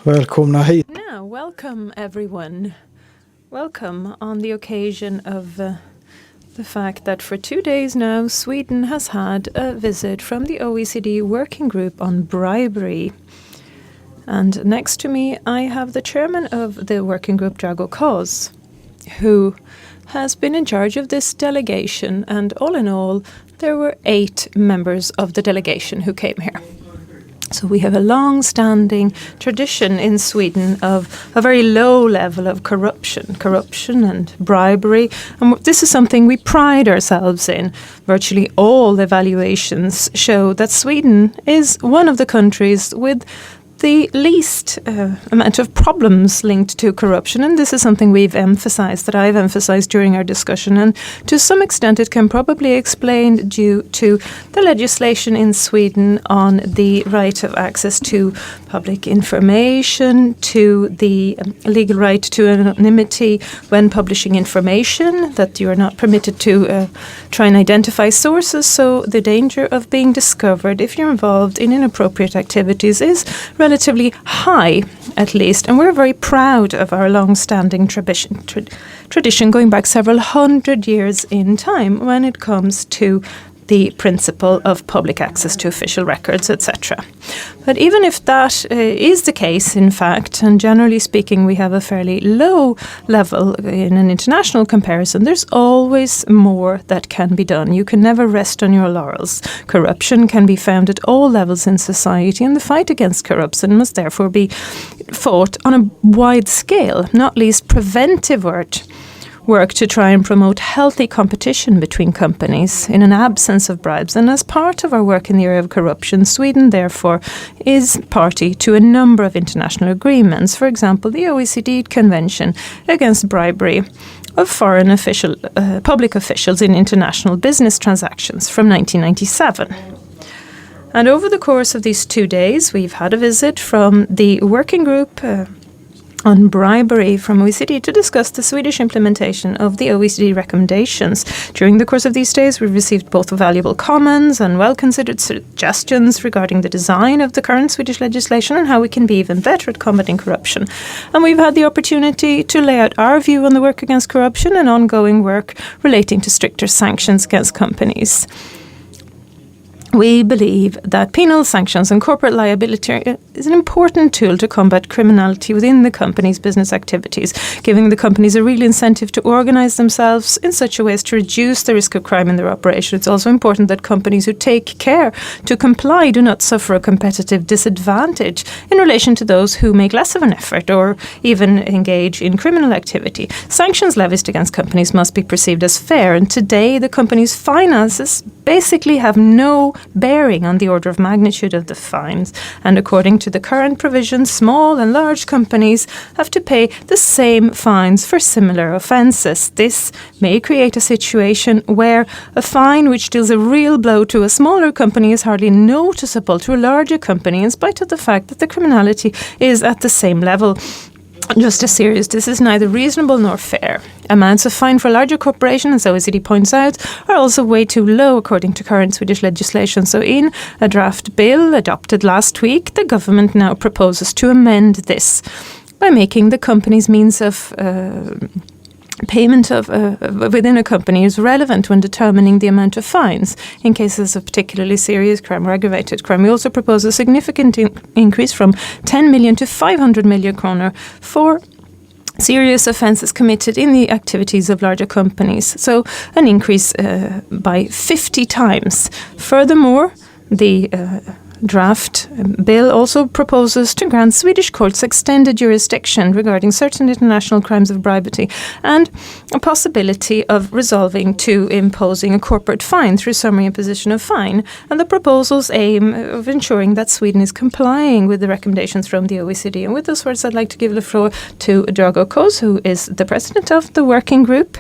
Välkomna hit. Now, welcome everyone. Welcome on the occasion of the fact that for 2 days now, Sweden has had a visit from the OECD Working Group on Bribery. And next to me, I have the chairman of the working group, Drago Kos, who has been in charge of this delegation. And all in all, there were 8 members of the delegation who came here. So we have a long-standing tradition in Sweden of a very low level of corruption and bribery. And this is something we pride ourselves in. Virtually all evaluations show that Sweden is one of the countries with the least amount of problems linked to corruption, and this is something we've emphasized, that I've emphasized during our discussion, and to some extent it can probably explain due to the legislation in Sweden on the right of access to public information, to the legal right to anonymity when publishing information, that you are not permitted to try and identify sources, so the danger of being discovered if you're involved in inappropriate activities is relatively high, at least, and we're very proud of our long-standing tradition going back several hundred years in time when it comes to the principle of public access to official records, etc. But even if that is the case, in fact, and generally speaking, we have a fairly low level in an international comparison, there's always more that can be done. You can never rest on your laurels. Corruption can be found at all levels in society, and the fight against corruption must therefore be fought on a wide scale, not least preventive work to try and promote healthy competition between companies in an absence of bribes. And as part of our work in the area of corruption, Sweden, therefore, is party to a number of international agreements. For example, the OECD Convention Against Bribery of Foreign Public Officials in International Business Transactions from 1997. And over the course of these 2 days, we've had a visit from the working group on bribery from OECD to discuss the Swedish implementation of the OECD recommendations. During the course of these days, we've received both valuable comments and well-considered suggestions regarding the design of the current Swedish legislation and how we can be even better at combating corruption. And we've had the opportunity to lay out our view on the work against corruption and ongoing work relating to stricter sanctions against companies. We believe that penal sanctions and corporate liability is an important tool to combat criminality within the company's business activities, giving the companies a real incentive to organize themselves in such a way as to reduce the risk of crime in their operation. It's also important that companies who take care to comply do not suffer a competitive disadvantage in relation to those who make less of an effort or even engage in criminal activity. Sanctions levied against companies must be perceived as fair, and today the company's finances basically have no bearing on the order of magnitude of the fines. And according to the current provisions, small and large companies have to pay the same fines for similar offences. This may create a situation where a fine which deals a real blow to a smaller company is hardly noticeable to a larger company, in spite of the fact that the criminality is at the same level. Just as serious, this is neither reasonable nor fair. Amounts of fine for larger corporations, as OECD points out, are also way too low according to current Swedish legislation. So in a draft bill adopted last week, the government now proposes to amend this by making the company's means of payment of within a company is relevant when determining the amount of fines in cases of particularly serious crime or aggravated crime. We also propose a significant increase from 10 million to 500 million kronor for serious offences committed in the activities of larger companies. So an increase by 50 times. Furthermore, the draft bill also proposes to grant Swedish courts extended jurisdiction regarding certain international crimes of bribery and a possibility of resolving to imposing a corporate fine through summary imposition of fine. And the proposals aim of ensuring that Sweden is complying with the recommendations from the OECD. And with those words, I'd like to give the floor to Drago Kos, who is the president of the working group,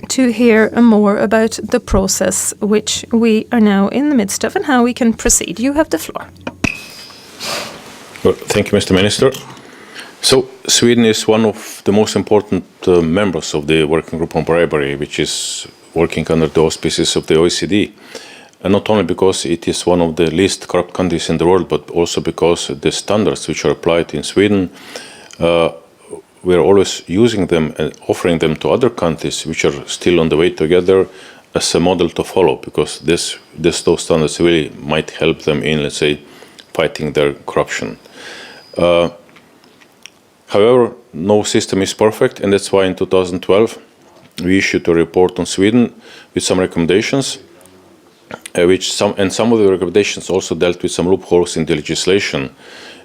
to hear more about the process which we are now in the midst of and how we can proceed. You have the floor. Well, thank you, Mr. Minister. So, Sweden is one of the most important members of the Working Group on Bribery, which is working under the auspices of the OECD. and not only because it is one of the least corrupt countries in the world, but also because the standards which are applied in Sweden, we are always using them and offering them to other countries which are still on the way together as a model to follow, because those standards really might help them in, let's say, fighting their corruption. However, no system is perfect, and that's why in 2012 we issued a report on Sweden with some recommendations, some of the recommendations also dealt with some loopholes in the legislation.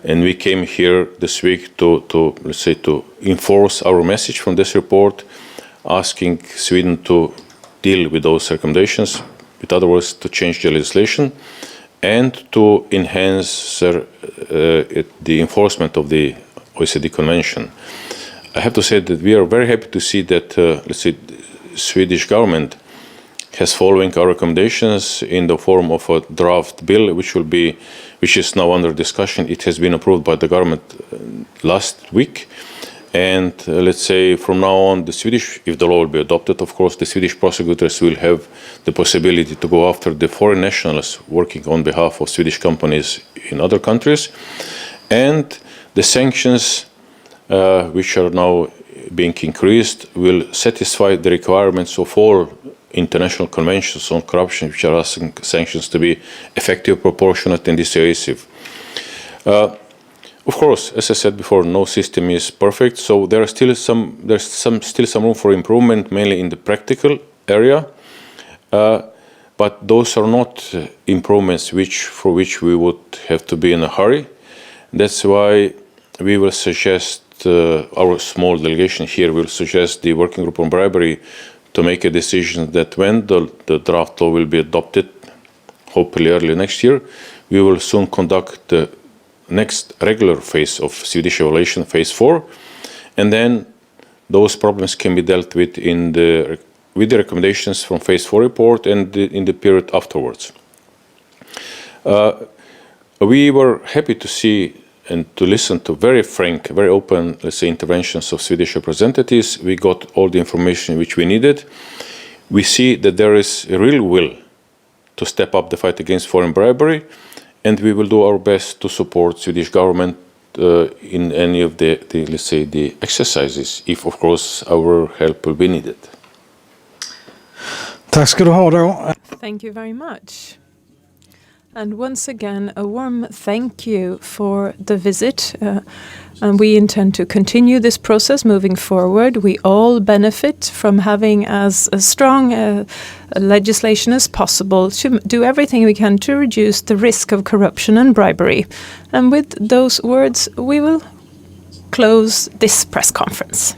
And we came here this week to let's say, to enforce our message from this report, asking Sweden to deal with those recommendations, in other words, to change the legislation and to enhance the enforcement of the OECD Convention. I have to say that we are very happy to see that, let's say, the Swedish government has following our recommendations in the form of a draft bill, which is now under discussion. It has been approved by the government last week. And let's say from now on, if the law will be adopted, of course, the Swedish prosecutors will have the possibility to go after the foreign nationals working on behalf of Swedish companies in other countries. And the sanctions, which are now being increased, will satisfy the requirements of all international conventions on corruption, which are asking sanctions to be effective, proportionate, and dissuasive. Of course, as I said before, no system is perfect, so there's still some room for improvement, mainly in the practical area. But those are not improvements for which we would have to be in a hurry. That's why we will suggest, our small delegation here will suggest the working group on bribery to make a decision that when the draft law will be adopted, hopefully early next year, we will soon conduct the next regular phase of Swedish evaluation, phase 4, and then those problems can be dealt with with the recommendations from phase 4 report and in the period afterwards. We were happy to see and to listen to very frank, very open, let's say, interventions of Swedish representatives. We got all the information which we needed. We see that there is a real will to step up the fight against foreign bribery, and we will do our best to support Swedish government in any of the let's say, the exercises, if of course our help will be needed. Tack ska du ha då. Thank you very much. And once again, a warm thank you for the visit. And we intend to continue this process moving forward. We all benefit from having as a strong legislation as possible to do everything we can to reduce the risk of corruption and bribery. And with those words, we will close this press conference.